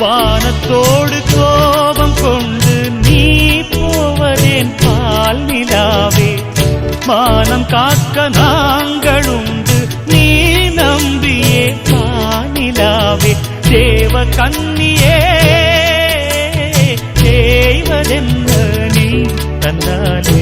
வானத்தோடு கோபம் கொண்டு நீ போவதேன் பால் நிலாவே, மானம் காக்க நாங்களுண்டு நீ நம்பியே பானிலாவே, தேவ கன்னியே தேய்வதென்ன நீ தந்தாலே.